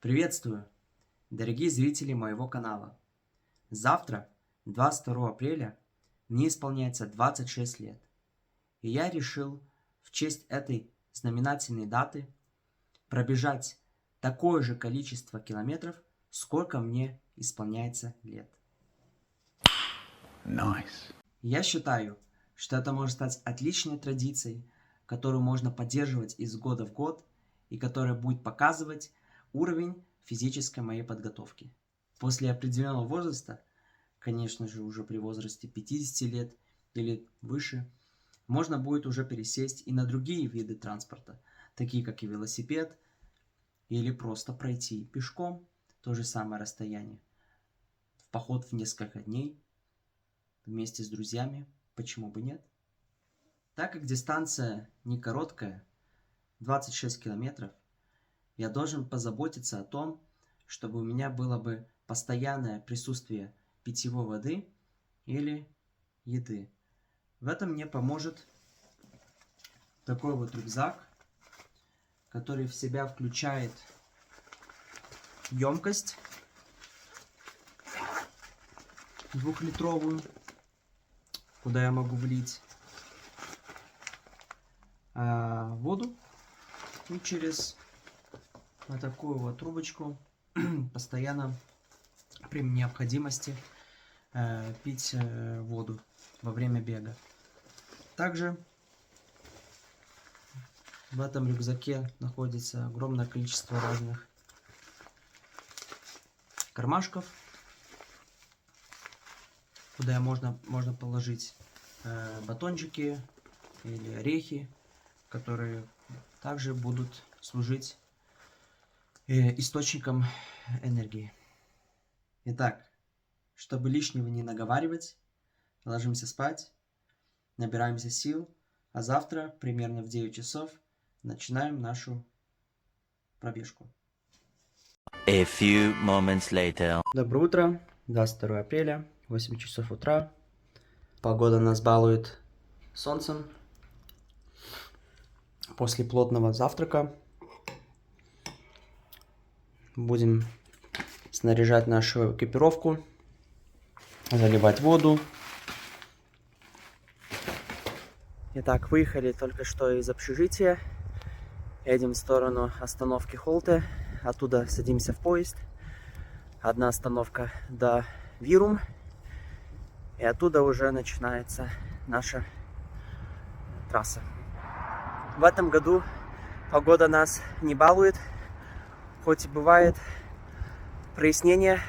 Приветствую, дорогие зрители моего канала. Завтра, 22 апреля, мне исполняется 26 лет. И я решил в честь этой знаменательной даты пробежать такое же количество километров, сколько мне исполняется лет. Nice. Я считаю, что это может стать отличной традицией, которую можно поддерживать из года в год и которая будет показывать уровень физической моей подготовки. После определенного возраста, конечно же уже при возрасте 50 лет или выше, можно будет уже пересесть и на другие виды транспорта, такие как и велосипед, или просто пройти пешком то же самое расстояние. В поход в несколько дней вместе с друзьями, почему бы нет? Так как дистанция не короткая, 26 километров, я должен позаботиться о том, чтобы у меня было бы постоянное присутствие питьевой воды или еды. В этом мне поможет такой вот рюкзак, который в себя включает емкость 2-литровую, куда я могу влить воду и через вот такую вот трубочку постоянно при необходимости пить воду во время бега. Также в этом рюкзаке находится огромное количество разных кармашков, куда можно положить батончики или орехи, которые также будут служить источником энергии. Итак, чтобы лишнего не наговаривать, ложимся спать, набираемся сил, а завтра примерно в 9 часов начинаем нашу пробежку. A few moments later. Доброе утро, 22 апреля, 8 часов утра. Погода нас балует солнцем. После плотного завтрака будем снаряжать нашу экипировку, заливать воду. Итак, выехали только что из общежития. Едем в сторону остановки Холте. Оттуда садимся в поезд. Одна остановка до Вирум. И оттуда уже начинается наша трасса. В этом году погода нас не балует. Хоть и бывает прояснение.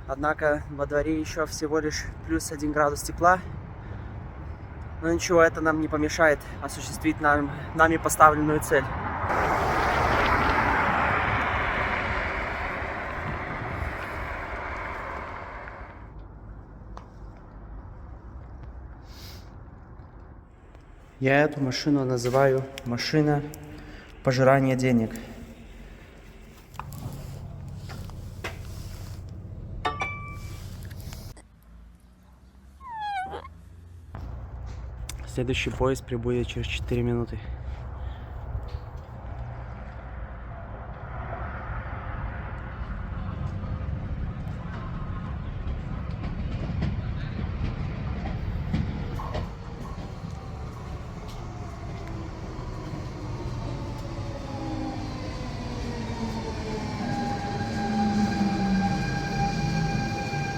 Однако во дворе еще всего лишь плюс 1 градус тепла. Но ничего, это нам не помешает осуществить нами поставленную цель. Я эту машину называю машина пожирания денег. Следующий поезд прибудет через 4 минуты.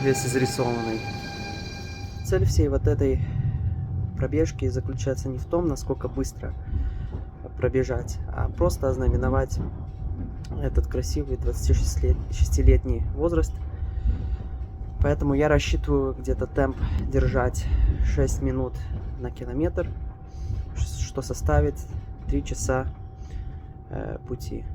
Весь изрисованный. Цель всей вот этой пробежки заключается не в том, насколько быстро пробежать, а просто ознаменовать этот красивый 26-летний возраст. Поэтому я рассчитываю где-то темп держать 6 минут на километр, что составит 3 часа пути.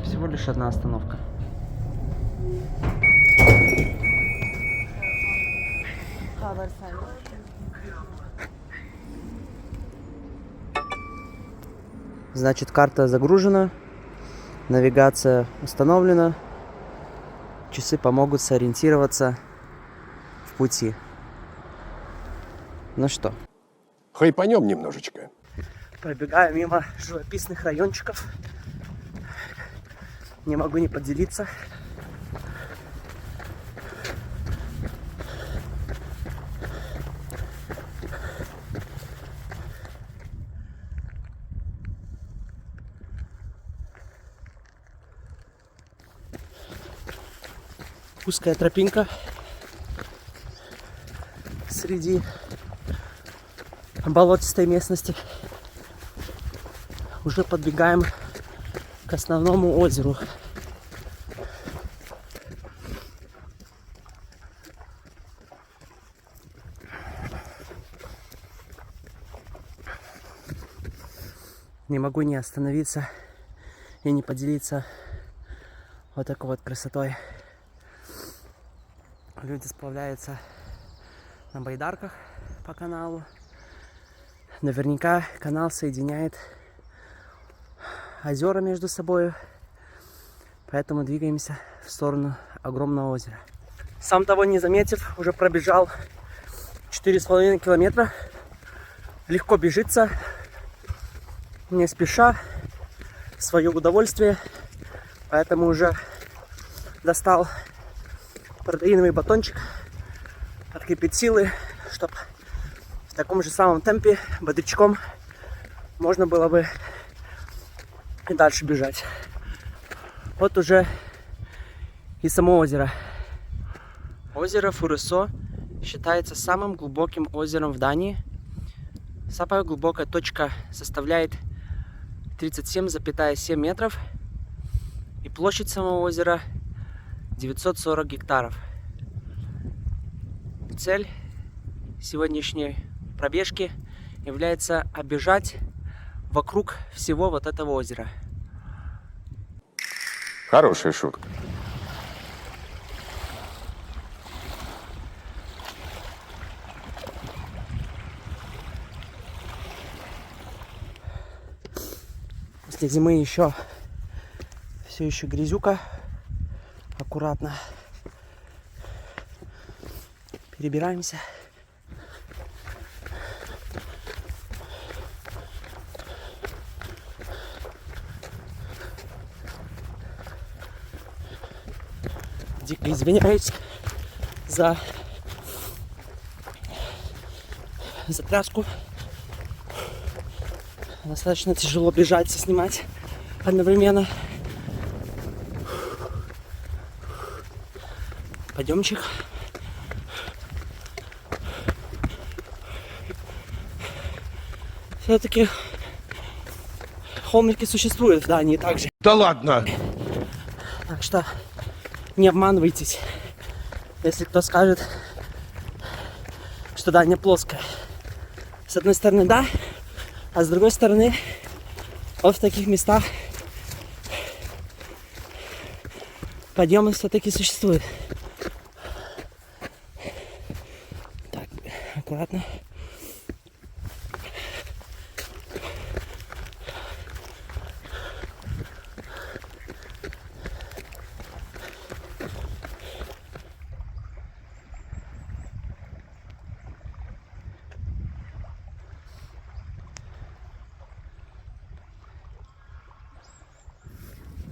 Всего лишь одна остановка. Значит, карта загружена, навигация установлена, часы помогут сориентироваться в пути. Ну что, Хайпанем немножечко. пробегаю мимо живописных райончиков. Не могу не поделиться. Узкая тропинка среди болотистой местности. Уже подбегаем к основному озеру. Не могу не остановиться и не поделиться вот такой вот красотой. Люди сплавляются на байдарках по каналу. Наверняка канал соединяет озера между собой, поэтому двигаемся в сторону огромного озера. Сам того не заметив, уже пробежал 4,5 километра. Легко бежится, не спеша, в свое удовольствие, поэтому уже достал протеиновый батончик, подкрепить силы, чтобы в таком же самом темпе, бодрячком, можно было бы и дальше бежать. Вот уже и само озеро. Озеро Фуресо считается самым глубоким озером в Дании. Самая глубокая точка составляет 37,7 метров. И площадь самого озера 940 гектаров. Цель сегодняшней пробежки является оббежать вокруг всего вот этого озера. Хорошая шутка. После зимы еще все еще грязюка. Аккуратно перебираемся. Дико извиняюсь за тряску. Достаточно тяжело бежать и снимать одновременно. Подъемчик. Все-таки холмики существуют в Дании также. Да ладно! Так что не обманывайтесь, если кто скажет, что Дания плоская. С одной стороны, да, а с другой стороны, вот в таких местах подъемы все-таки существуют. Так, аккуратно.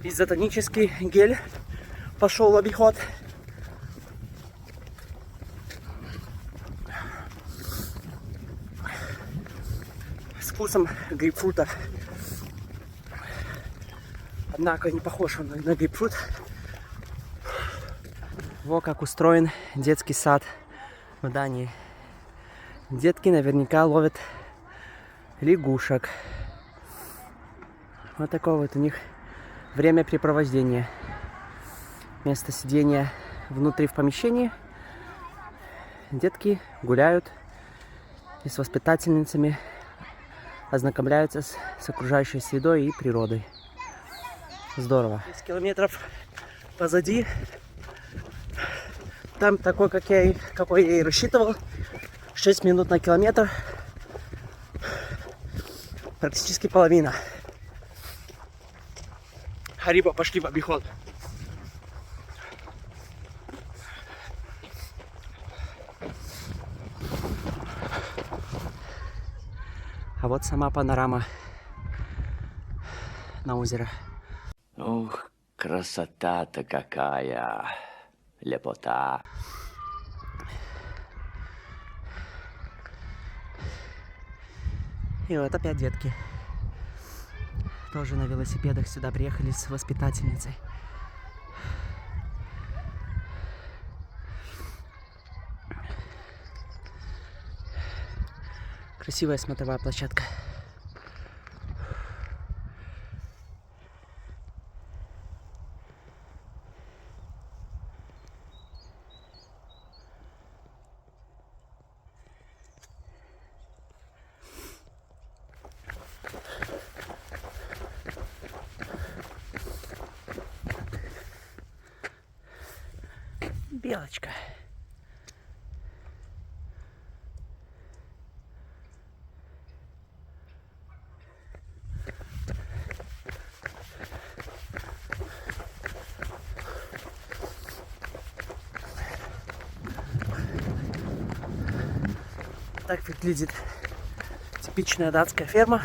Изотонический гель пошел в обиход. С вкусом грейпфрута. Однако не похож он на грейпфрут. Вот как устроен детский сад в Дании. Детки наверняка ловят лягушек. Вот такое вот у них времяпрепровождение. Место сидения внутри в помещении. Детки гуляют и с воспитательницами ознакомляются с окружающей средой и природой. Здорово. 10 километров позади. Там такой, какой я и рассчитывал. 6 минут на километр. Практически половина. Хариба, пошли в обиход. А вот сама панорама на озеро. Ух, красота-то какая. Лепота. И вот опять детки. Тоже на велосипедах сюда приехали с воспитательницей. Красивая смотровая площадка. Белочка. Так выглядит типичная датская ферма.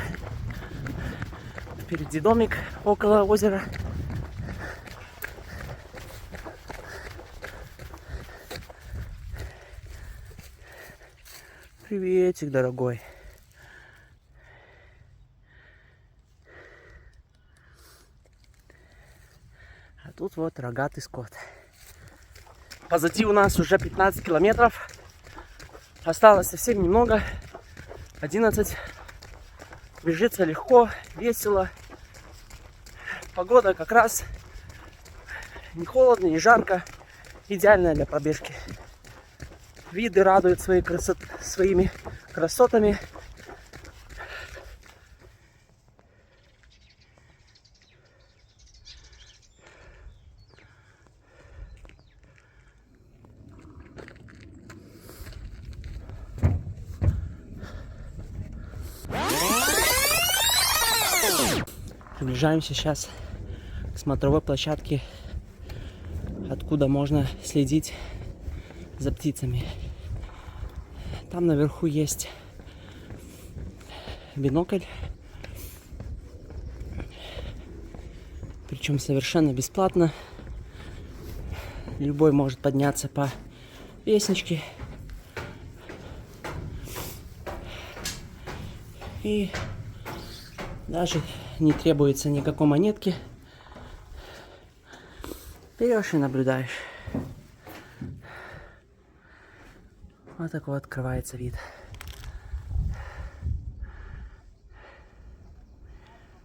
Впереди домик около озера. Приветик, дорогой. А тут вот рогатый скот. Позади у нас уже 15 километров. Осталось совсем немного. 11. Бежится легко, весело. Погода как раз не холодно, не жарко. Идеальная для пробежки. Виды радуют своими красотами. Приближаемся сейчас к смотровой площадке, откуда можно следить за птицами. Там наверху есть бинокль, причем совершенно бесплатно. Любой может подняться по лестничке и даже не требуется никакой монетки. Берешь и наблюдаешь. Вот такой вот открывается вид.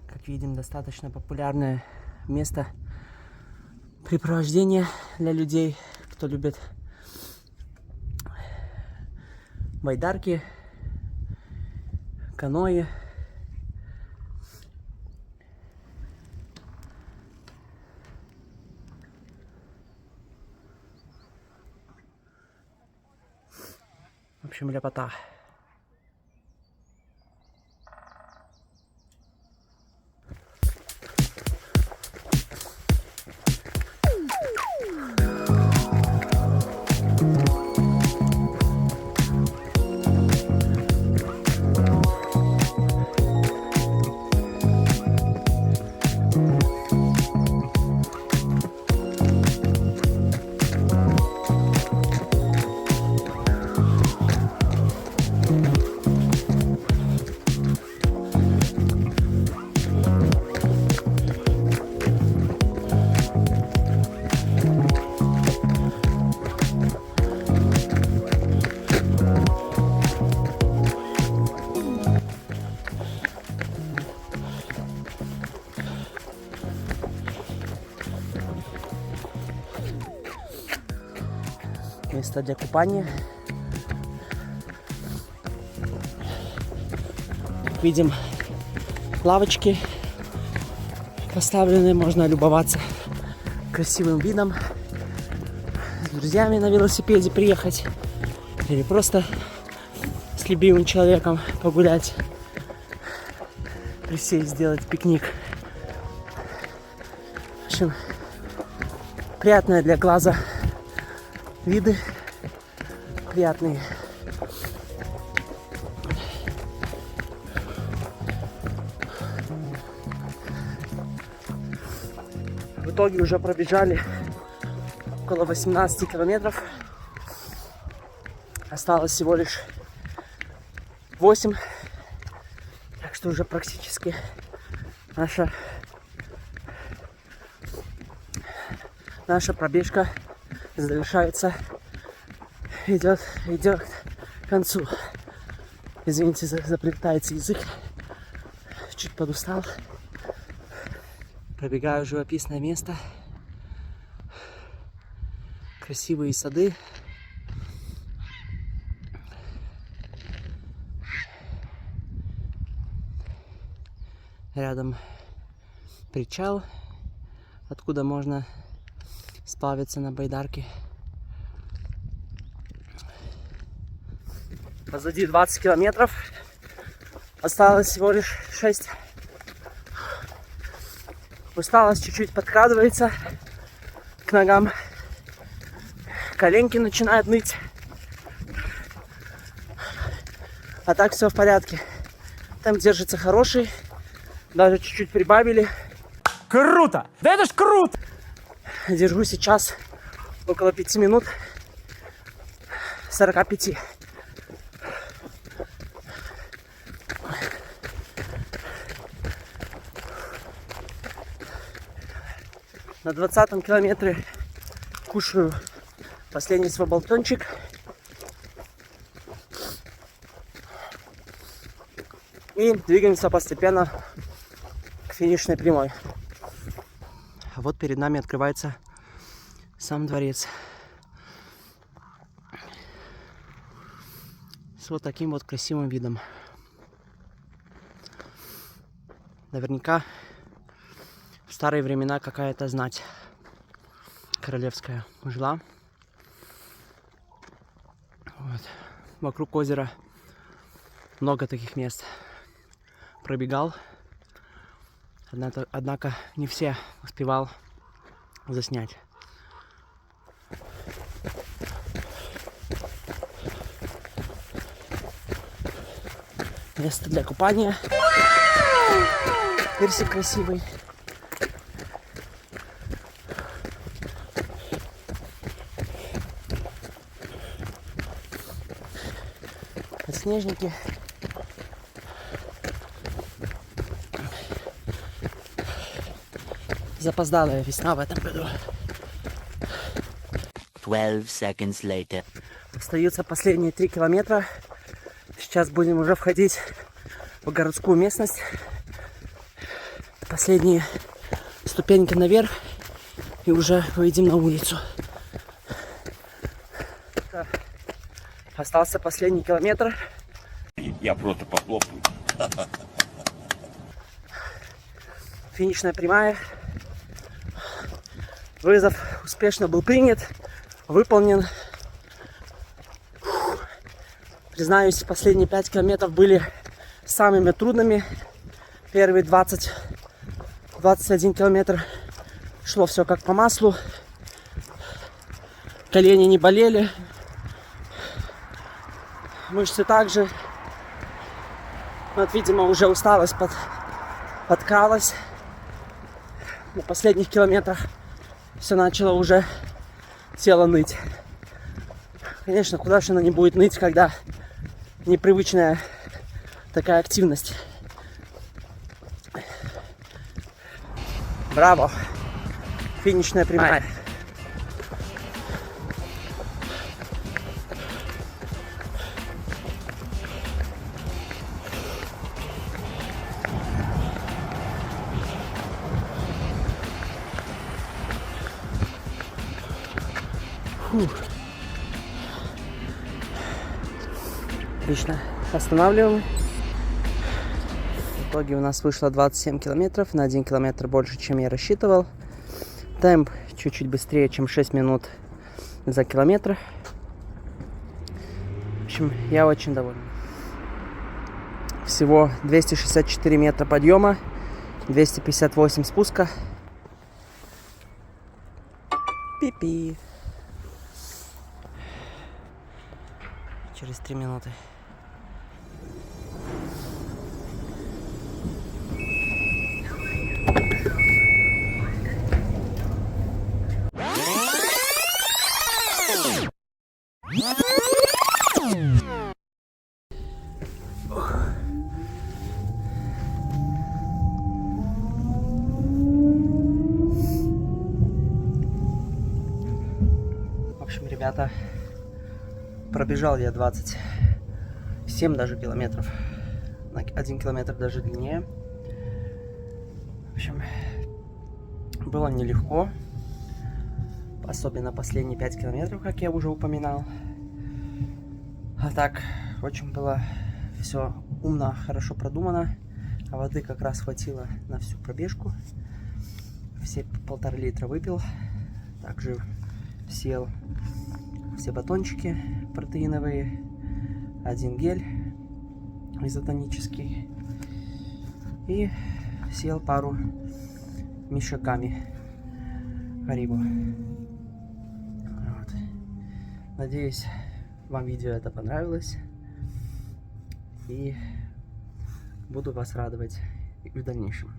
Как видим, достаточно популярное место препровождения для людей, кто любит байдарки, каноэ. В общем, ляпота. Место для купания. Как видим, лавочки поставлены, можно любоваться красивым видом, с друзьями на велосипеде приехать или просто с любимым человеком погулять, присесть, сделать пикник. В общем, приятное для глаза виды, приятные. В итоге уже пробежали около 18 километров. Осталось всего лишь 8. Так что уже практически наша пробежка завершается, идет к концу. Извините, заплетается язык. Чуть подустал. Пробегаю живописное место. Красивые сады. Рядом причал, откуда можно сплавиться на байдарке. Позади 20 километров. Осталось всего лишь 6. Усталость чуть-чуть подкрадывается к ногам. Коленки начинают ныть. А так все в порядке. Темп держится хороший. Даже чуть-чуть прибавили. Круто! Да это ж круто! Держу сейчас около 5 минут 45. На 20-м километре кушаю последний свой батончик. И двигаемся постепенно к финишной прямой. А вот перед нами открывается сам дворец. С вот таким вот красивым видом. Наверняка в старые времена какая-то знать королевская жила. Вот. Вокруг озера много таких мест. Пробегал. Однако не все успевал заснять. Место для купания. Персик красивый. Подснежники. Запоздалая весна в этом году. 12 seconds later. Остаются последние 3 километра. Сейчас будем уже входить в городскую местность. Последние ступеньки наверх. И уже выйдем на улицу. Остался последний километр. Я просто похлопаю. Финишная прямая. Вызов успешно был принят, выполнен. Признаюсь, последние 5 километров были самыми трудными. Первые 20-21 километр шло все как по маслу. Колени не болели. Мышцы также. Вот, видимо, уже усталость подкралась. На последних километрах все начало уже тело ныть. Конечно, куда же оно не будет ныть, когда непривычная такая активность. Браво! Финишная прямая. Отлично. Останавливаем. В итоге у нас вышло 27 километров. На 1 километр больше, чем я рассчитывал. Темп чуть-чуть быстрее, чем 6 минут за километр. В общем, я очень доволен. Всего 264 метра подъема, 258 спуска. Пи-пи. Через 3 минуты. ребята. Пробежал я 27 даже километров. На 1 километр даже длиннее. В общем, было нелегко. Особенно последние 5 километров, как я уже упоминал. А так, очень было все умно, хорошо продумано. А воды как раз хватило на всю пробежку. Все 1,5 литра выпил. Также съел все батончики протеиновые. 1 гель изотонический. И съел пару мишаками Харибо. Вот. Надеюсь, вам видео это понравилось. И буду вас радовать и в дальнейшем.